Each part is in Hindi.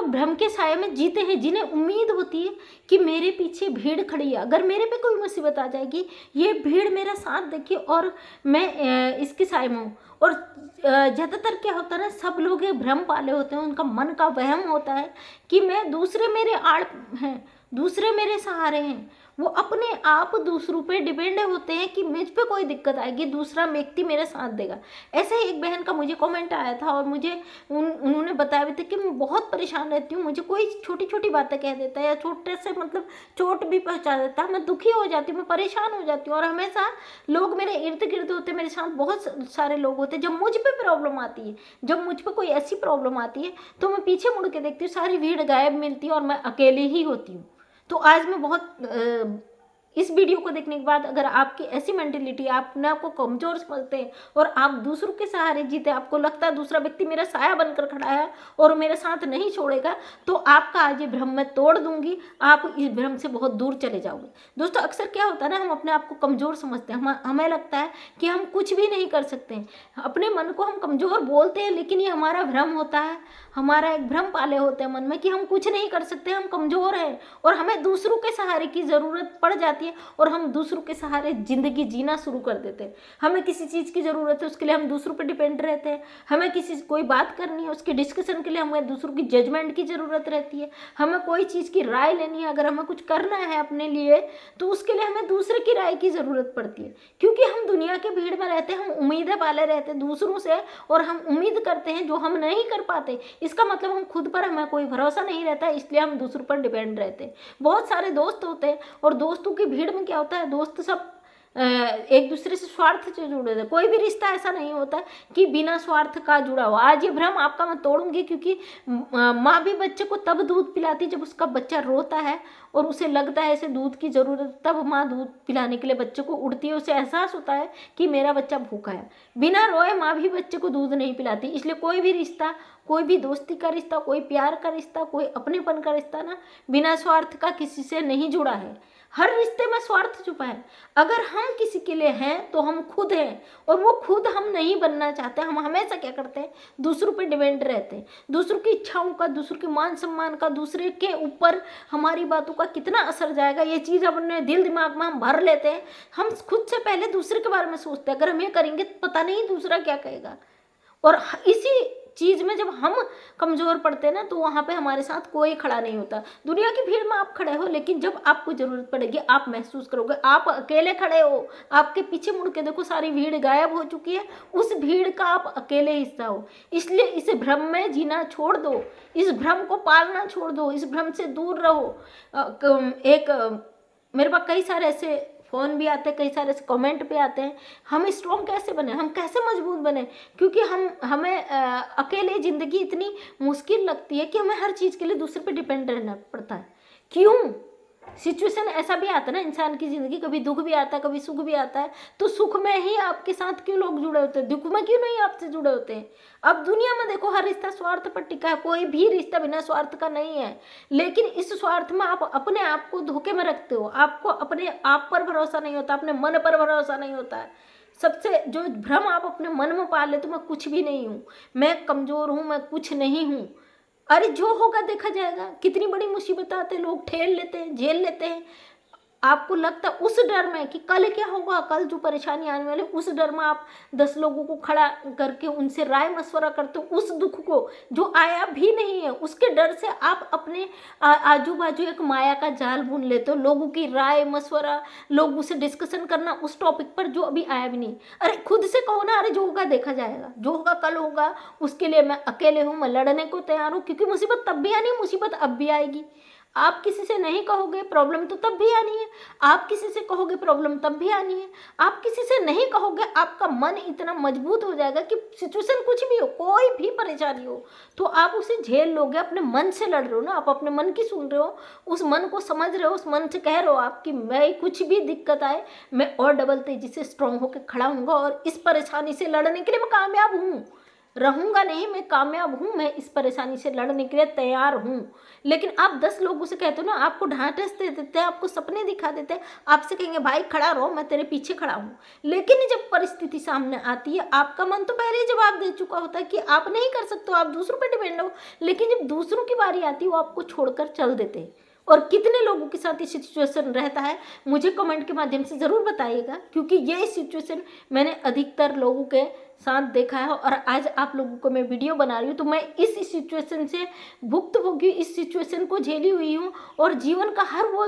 लोग भ्रम के साये में जीते हैं, जिन्हें उम्मीद होती है कि मेरे पीछे भीड़ खड़ी है, अगर मेरे पे कोई मुसीबत आ जाएगी ये भीड़ मेरा साथ देगी और मैं इसके साये में हूँ। और ज़्यादातर क्या होता है ना, सब लोग ये भ्रम पाले होते हैं, उनका मन का वहम होता है कि मैं दूसरे मेरे आड़ हैं, दूसरे मेरे सहारे हैं। वो अपने आप दूसरों पे डिपेंड होते हैं कि मुझ पे कोई दिक्कत आएगी दूसरा व्यक्ति मेरा साथ देगा। ऐसे ही एक बहन का मुझे कमेंट आया था और मुझे उन्होंने बताया भी था कि मैं बहुत परेशान रहती हूँ, मुझे कोई छोटी छोटी बातें कह देता है या छोटे से मतलब चोट भी पहुँचा देता है, मैं दुखी हो जाती हूँ, मैं परेशान हो जाती हूँ। और हमेशा लोग मेरे इर्द गिर्द होते, मेरे साथ बहुत सारे लोग होते, जब मुझ पर प्रॉब्लम आती है, जब मुझ पर कोई ऐसी प्रॉब्लम आती है तो मैं पीछे मुड़ के देखती हूँ, सारी भीड़ गायब मिलती है और मैं अकेली ही होती हूँ। तो आज मैं बहुत इस वीडियो को देखने के बाद अगर आपकी ऐसी मेंटेलिटी, आप अपने आप को कमज़ोर समझते हैं और आप दूसरों के सहारे जीते, आपको लगता है दूसरा व्यक्ति मेरा साया बनकर खड़ा है और मेरे साथ नहीं छोड़ेगा, तो आपका आज ये भ्रम मैं तोड़ दूंगी, आप इस भ्रम से बहुत दूर चले जाओगे। दोस्तों अक्सर क्या होता है ना, हम अपने आप को कमज़ोर समझते हैं, हमें लगता है कि हम कुछ भी नहीं कर सकते हैं, अपने मन को हम कमज़ोर बोलते हैं, लेकिन ये हमारा भ्रम होता है, हमारा एक भ्रम पाले होते हैं मन में कि हम कुछ नहीं कर सकते, हम कमज़ोर हैं और हमें दूसरों के सहारे की ज़रूरत पड़ जाती है और हम दूसरों के सहारे ज़िंदगी जीना शुरू कर देते हैं। हमें किसी चीज़ की ज़रूरत है, उसके लिए हम दूसरों पर डिपेंड रहते हैं, हमें किसी से कोई बात करनी है, उसके डिस्कशन के लिए हमें दूसरों की जजमेंट की ज़रूरत रहती है, हमें कोई चीज़ की राय लेनी है, अगर हमें कुछ करना है अपने लिए तो उसके लिए हमें दूसरे की राय की ज़रूरत पड़ती है, क्योंकि हम दुनिया के भीड़ में रहते हैं, हम उम्मीदें पाले रहते हैं दूसरों से और हम उम्मीद करते हैं जो हम नहीं कर पाते, इसका मतलब हम खुद पर हमें कोई भरोसा नहीं रहता, इसलिए हम दूसरों पर डिपेंड रहते हैं। बहुत सारे दोस्त होते हैं और दोस्तों की भीड़ में क्या होता है, दोस्त सब एक दूसरे से स्वार्थ से जुड़े थे, कोई भी रिश्ता ऐसा नहीं होता कि बिना स्वार्थ का जुड़ा हो। आज ये भ्रम आपका मैं तोड़ूंगी, क्योंकि माँ भी बच्चे को तब दूध पिलाती जब उसका बच्चा रोता है और उसे लगता है इसे दूध की ज़रूरत, तब माँ दूध पिलाने के लिए बच्चे को उड़ती है, उसे एहसास होता है कि मेरा बच्चा भूखा है। बिना रोए माँ भी बच्चे को दूध नहीं पिलाती। इसलिए कोई भी रिश्ता, कोई भी दोस्ती का रिश्ता, कोई प्यार का रिश्ता, कोई अपनेपन का रिश्ता ना बिना स्वार्थ का किसी से नहीं जुड़ा है। हर रिश्ते में स्वार्थ छुपा है। अगर हम किसी के लिए हैं तो हम खुद हैं और वो खुद हम नहीं बनना चाहते। हम हमेशा क्या करते हैं, दूसरों पर डिपेंड रहते हैं, दूसरों की इच्छाओं का, दूसरों के मान सम्मान का, दूसरे के ऊपर हमारी बातों का कितना असर जाएगा ये चीज़ अपने दिल दिमाग में हम भर लेते हैं। हम खुद से पहले दूसरे के बारे में सोचते हैं, अगर हम ये करेंगे तो पता नहीं दूसरा क्या कहेगा। और इसी चीज़ में जब हम कमज़ोर पड़ते हैं ना, तो वहाँ पे हमारे साथ कोई खड़ा नहीं होता। दुनिया की भीड़ में आप खड़े हो, लेकिन जब आपको ज़रूरत पड़ेगी आप महसूस करोगे आप अकेले खड़े हो। आपके पीछे मुड़ के देखो, सारी भीड़ गायब हो चुकी है, उस भीड़ का आप अकेले हिस्सा हो। इसलिए इस भ्रम में जीना छोड़ दो, इस भ्रम को पालना छोड़ दो, इस भ्रम से दूर रहो। मेरे पास कई सारे ऐसे फ़ोन भी आते हैं, कई सारे ऐसे कमेंट पे आते हैं, हम स्ट्रॉन्ग कैसे बने, हम कैसे मजबूत बने, क्योंकि हमें अकेले ज़िंदगी इतनी मुश्किल लगती है कि हमें हर चीज़ के लिए दूसरे पे डिपेंड रहना पड़ता है। क्यों? सिचुएशन ऐसा भी आता है ना इंसान की ज़िंदगी, कभी दुख भी आता है, कभी सुख भी आता है, तो सुख में ही आपके साथ क्यों लोग जुड़े होते हैं, दुख में क्यों नहीं आपसे जुड़े होते हैं। अब दुनिया में देखो, हर रिश्ता स्वार्थ पर टिका है, कोई भी रिश्ता बिना स्वार्थ का नहीं है। लेकिन इस स्वार्थ में आप अपने आप को धोखे में रखते हो, आपको अपने आप पर भरोसा नहीं होता, अपने मन पर भरोसा नहीं होता है। सबसे जो भ्रम आप अपने मन में पाल लेते हो, मैं कुछ भी नहीं हूँ, मैं कमज़ोर हूँ, मैं कुछ नहीं हूँ, अरे जो होगा देखा जाएगा। कितनी बड़ी मुसीबत आते हैं, लोग ठेल लेते हैं, झेल लेते हैं। आपको लगता है उस डर में कि कल क्या होगा, कल जो परेशानी आने वाली, उस डर में आप 10 लोगों को खड़ा करके उनसे राय मशवरा करते हो। उस दुख को जो आया भी नहीं है, उसके डर से आप अपने आजू बाजू एक माया का जाल बुन लेते हो, लोगों की राय मशवरा, लोगों से डिस्कशन करना उस टॉपिक पर जो अभी आया भी नहीं। अरे खुद से कहो ना, अरे जो होगा देखा जाएगा, जो होगा कल होगा, उसके लिए मैं अकेले हूँ, मैं लड़ने को तैयार हूँ, क्योंकि मुसीबत तब भी आनी, मुसीबत अब भी आएगी। आप किसी से नहीं कहोगे, प्रॉब्लम तो तब भी आनी है। आप किसी से कहोगे, प्रॉब्लम तब भी आनी है। आप किसी से नहीं कहोगे, आपका मन इतना मजबूत हो जाएगा कि सिचुएशन कुछ भी हो, कोई भी परेशानी हो, तो आप उसे झेल लोगे। अपने मन से लड़ रहे हो ना, आप अपने मन की सुन रहे हो, उस मन को समझ रहे हो, उस मन से कह रहे हो आप कि मैं कुछ भी दिक्कत आए, मैं और डबल तेजी से स्ट्रांग होकर खड़ा हूँगा और इस परेशानी से लड़ने के लिए मैं कामयाब हूँ। रहूंगा नहीं, मैं कामयाब हूँ, मैं इस परेशानी से लड़ने के लिए तैयार हूँ। लेकिन आप 10 लोगों से कहते हो ना, आपको ढांढस दे देते हैं, आपको सपने दिखा देते हैं, आपसे कहेंगे भाई खड़ा रहो, मैं तेरे पीछे खड़ा हूँ। लेकिन जब परिस्थिति सामने आती है, आपका मन तो पहले ही जवाब दे चुका होता है कि आप नहीं कर सकते हो, आप दूसरों पर डिपेंड हो। लेकिन जब दूसरों की बारी आती है, वो आपको छोड़कर चल देते हैं। और कितने लोगों के साथ ये सिचुएशन रहता है, मुझे कमेंट के माध्यम से ज़रूर बताइएगा, क्योंकि ये सिचुएशन मैंने अधिकतर लोगों के साथ देखा है। और आज आप लोगों को मैं वीडियो बना रही हूँ, तो मैं इस सिचुएशन से भुक्तभोगी, इस सिचुएशन को झेली हुई हूँ। और जीवन का हर वो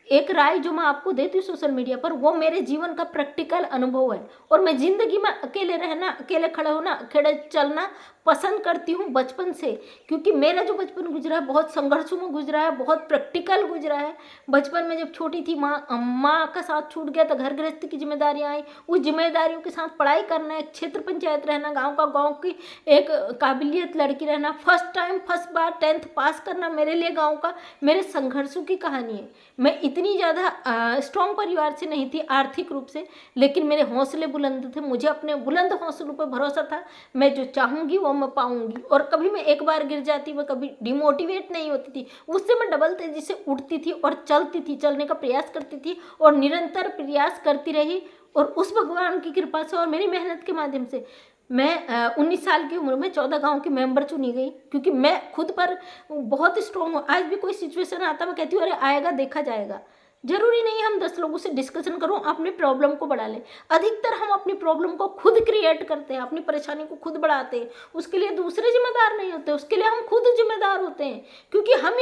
एक राय जो मैं आपको देती हूँ सोशल मीडिया पर, वो मेरे जीवन का प्रैक्टिकल अनुभव है। और मैं ज़िंदगी में अकेले रहना, अकेले खड़े होना, अकेले चलना पसंद करती हूँ बचपन से। क्योंकि मेरा जो बचपन गुजरा है बहुत संघर्षों में गुजरा है, बहुत प्रैक्टिकल गुजरा है। बचपन में जब छोटी थी, माँ का साथ छूट गया, तो घर गृहस्थी की जिम्मेदारियाँ आई। उस जिम्मेदारियों के साथ पढ़ाई करना, एक क्षेत्र पंचायत रहना, गाँव की एक काबिलियत लड़की रहना, फर्स्ट टाइम फर्स्ट बार 10th पास करना, मेरे लिए गाँव का मेरे संघर्षों की कहानी है। मैं इतनी ज़्यादा स्ट्रॉन्ग परिवार से नहीं थी आर्थिक रूप से, लेकिन मेरे हौसले बुलंद थे, मुझे अपने बुलंद हौसलों पर भरोसा था। मैं जो चाहूँगी वो मैं पाऊँगी। और कभी मैं एक बार गिर जाती, मैं कभी डिमोटिवेट नहीं होती थी, उससे मैं डबल तेजी से उठती थी और चलती थी, चलने का प्रयास करती थी और निरंतर प्रयास करती रही। और उस भगवान की कृपा से और मेरी मेहनत के माध्यम से मैं 19 साल की उम्र में 14 गांव की मेंबर चुनी गई। क्योंकि मैं खुद पर बहुत स्ट्रॉन्ग हूँ। आज भी कोई सिचुएशन आता, मैं कहती हूँ अरे आएगा, देखा जाएगा। जरूरी नहीं हम 10 लोगों से डिस्कशन करो, अपनी प्रॉब्लम को बढ़ा लें। अधिकतर हम अपनी प्रॉब्लम को खुद क्रिएट करते हैं, अपनी परेशानी को खुद बढ़ाते हैं। उसके लिए दूसरे जिम्मेदार नहीं होते, उसके लिए हम खुद जिम्मेदार होते हैं। क्योंकि हम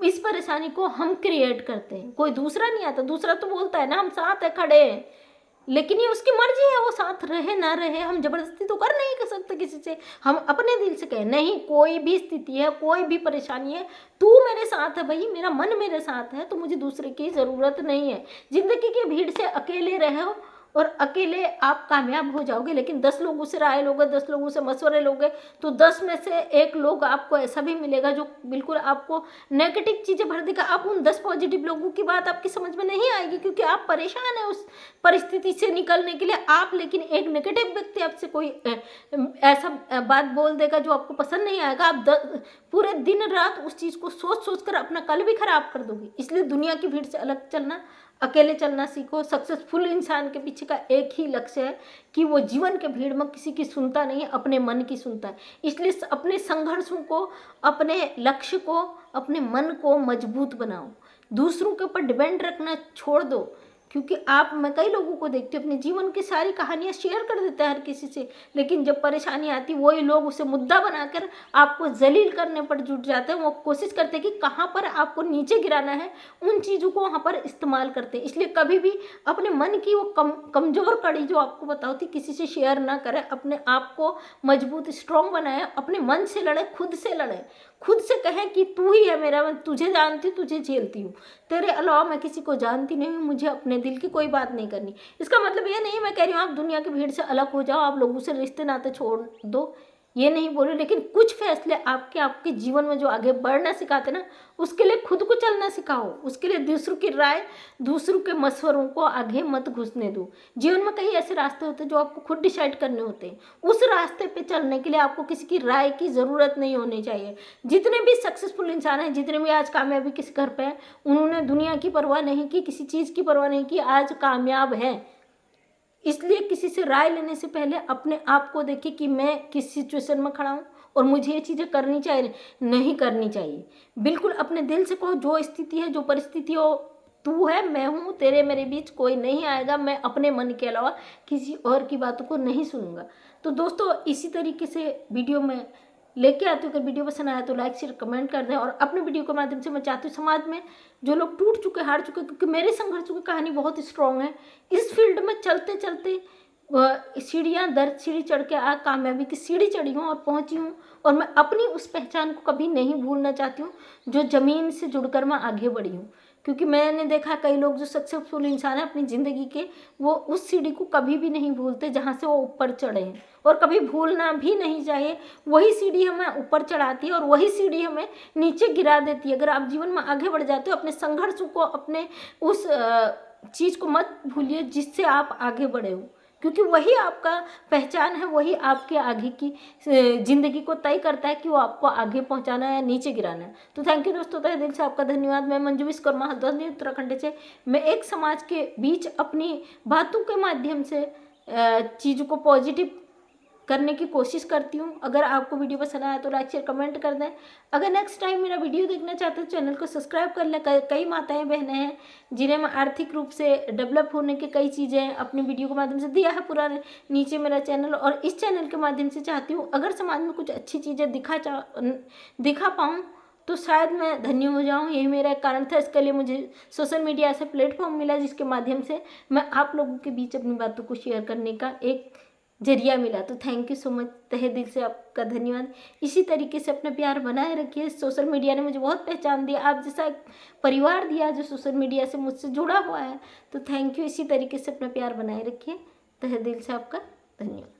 इस परेशानी को हम क्रिएट करते हैं, कोई दूसरा नहीं आता। दूसरा तो बोलता है ना हम साथ है, खड़े हैं, लेकिन ये उसकी मर्जी है, वो साथ रहे ना रहे। हम जबरदस्ती तो कर नहीं कर सकते किसी से। हम अपने दिल से कहें नहीं, कोई भी स्थिति है, कोई भी परेशानी है, तू मेरे साथ है भाई, मेरा मन मेरे साथ है, तो मुझे दूसरे की ज़रूरत नहीं है। ज़िंदगी की भीड़ से अकेले रहो और अकेले आप कामयाब हो जाओगे। लेकिन 10 लोगों से राय लोगे, 10 लोगों से मशवरे लोगे, तो 10 में से एक लोग आपको ऐसा भी मिलेगा जो बिल्कुल आपको नेगेटिव चीज़ें भर देगा। आप उन 10 पॉजिटिव लोगों की बात आपकी समझ में नहीं आएगी, क्योंकि आप परेशान हैं उस परिस्थिति से निकलने के लिए। आप लेकिन एक नेगेटिव व्यक्ति आपसे कोई ऐसा बात बोल देगा जो आपको पसंद नहीं आएगा। आप पूरे दिन रात उस चीज़ को सोच सोच कर अपना कल भी खराब कर दोगे। इसलिए दुनिया की भीड़ से अलग चलना, अकेले चलना सीखो। सक्सेसफुल इंसान के पीछे का एक ही लक्ष्य है कि वो जीवन के भीड़ में किसी की सुनता नहीं है, अपने मन की सुनता है। इसलिए अपने संघर्षों को, अपने लक्ष्य को, अपने मन को मजबूत बनाओ। दूसरों के ऊपर डिपेंड रखना छोड़ दो। क्योंकि मैं कई लोगों को देखती हूँ अपने जीवन की सारी कहानियाँ शेयर कर देते हैं हर किसी से, लेकिन जब परेशानी आती वही लोग उसे मुद्दा बनाकर आपको जलील करने पर जुट जाते हैं। वो कोशिश करते हैं कि कहाँ पर आपको नीचे गिराना है, उन चीज़ों को वहाँ पर इस्तेमाल करते हैं। इसलिए कभी भी अपने मन की वो कमज़ोर कड़ी जो आपको बताओ थी किसी से शेयर ना करें। अपने आप को मजबूत स्ट्रॉन्ग बनाएं, अपने मन से लड़े, खुद से लड़े, खुद से कहें कि तू ही है मेरा, मैं तुझे जानती हूँ, तुझे झेलती हूँ, तेरे अलावा मैं किसी को जानती नहीं हूँ, मुझे अपने दिल की कोई बात नहीं करनी। इसका मतलब ये नहीं मैं कह रही हूँ आप दुनिया की भीड़ से अलग हो जाओ, आप लोगों से रिश्ते नाते छोड़ दो, ये नहीं बोलूँ। लेकिन कुछ फैसले आपके जीवन में जो आगे बढ़ना सिखाते ना, उसके लिए खुद को चलना सिखाओ। उसके लिए दूसरों की राय, दूसरों के मशवरों को आगे मत घुसने दो। जीवन में कई ऐसे रास्ते होते हैं जो आपको खुद डिसाइड करने होते हैं। उस रास्ते पे चलने के लिए आपको किसी की राय की ज़रूरत नहीं होनी चाहिए। जितने भी सक्सेसफुल इंसान हैं, जितने भी आज कामयाबी किस घर पे हैं, उन्होंने दुनिया की परवाह नहीं की, किसी चीज़ की परवाह नहीं की, आज कामयाब है। इसलिए किसी से राय लेने से पहले अपने आप को देखिए कि मैं किस सिचुएशन में खड़ा हूँ और मुझे ये चीज़ें करनी चाहिए नहीं करनी चाहिए। बिल्कुल अपने दिल से कहो, जो स्थिति है, जो परिस्थिति हो, तू है, मैं हूँ, तेरे मेरे बीच कोई नहीं आएगा। मैं अपने मन के अलावा किसी और की बातों को नहीं सुनूंगा। तो दोस्तों इसी तरीके से वीडियो में लेके आती हूँ। अगर वीडियो पसंद आया तो लाइक शेयर कमेंट कर दें। और अपने वीडियो के माध्यम से मैं चाहती हूँ समाज में जो लोग टूट चुके, हार चुके, क्योंकि मेरे संघर्षों की कहानी बहुत स्ट्रॉन्ग है, इस फील्ड में चलते चलते सीढ़ियाँ दर सीढ़ी चढ़ के कामयाबी की सीढ़ी चढ़ी हूँ और पहुँची हूँ। और मैं अपनी उस पहचान को कभी नहीं भूलना चाहती हूँ जो ज़मीन से जुड़कर मैं आगे बढ़ी हूँ। क्योंकि मैंने देखा कई लोग जो सक्सेसफुल इंसान है अपनी ज़िंदगी के, वो उस सीढ़ी को कभी भी नहीं भूलते जहाँ से वो ऊपर चढ़े हैं, और कभी भूलना भी नहीं चाहिए। वही सीढ़ी हमें ऊपर चढ़ाती है और वही सीढ़ी हमें नीचे गिरा देती है। अगर आप जीवन में आगे बढ़ जाते हो, अपने संघर्षों को, अपने उस चीज़ को मत भूलिए जिससे आप आगे बढ़े हो। क्योंकि वही आपका पहचान है, वही आपके आगे की ज़िंदगी को तय करता है कि वो आपको आगे पहुंचाना है या नीचे गिराना है। तो थैंक यू दोस्तों, तहे दिल से आपका धन्यवाद। मैं मंजू विश्वकर्मा, हल्द्वानी उत्तराखंड से। मैं एक समाज के बीच अपनी बातों के माध्यम से चीज़ों को पॉजिटिव करने की कोशिश करती हूँ। अगर आपको वीडियो पसंद आया तो लाइक शेयर कमेंट कर दें। अगर नेक्स्ट टाइम मेरा वीडियो देखना चाहते हैं तो चैनल को सब्सक्राइब कर लें। कई माताएं बहनें हैं जिन्हें मैं आर्थिक रूप से डेवलप होने की कई चीज़ें अपनी वीडियो के माध्यम से दिया है पूरा नीचे मेरा चैनल, और इस चैनल के माध्यम से चाहती हूँ अगर समाज में कुछ अच्छी चीज़ें दिखा पाऊँ तो शायद मैं धन्य हो जाऊँ। यही मेरा एक कारण था। इसके लिए मुझे सोशल मीडिया ऐसा प्लेटफॉर्म मिला जिसके माध्यम से मैं आप लोगों के बीच अपनी बातों को शेयर करने का एक जरिया मिला। तो थैंक यू सो मच, तहे दिल से आपका धन्यवाद। इसी तरीके से अपना प्यार बनाए रखिए। सोशल मीडिया ने मुझे बहुत पहचान दिया, आप जैसा एक परिवार दिया जो सोशल मीडिया से मुझसे जुड़ा हुआ है। तो थैंक यू। इसी तरीके से अपना प्यार बनाए रखिए। तहे दिल से आपका धन्यवाद।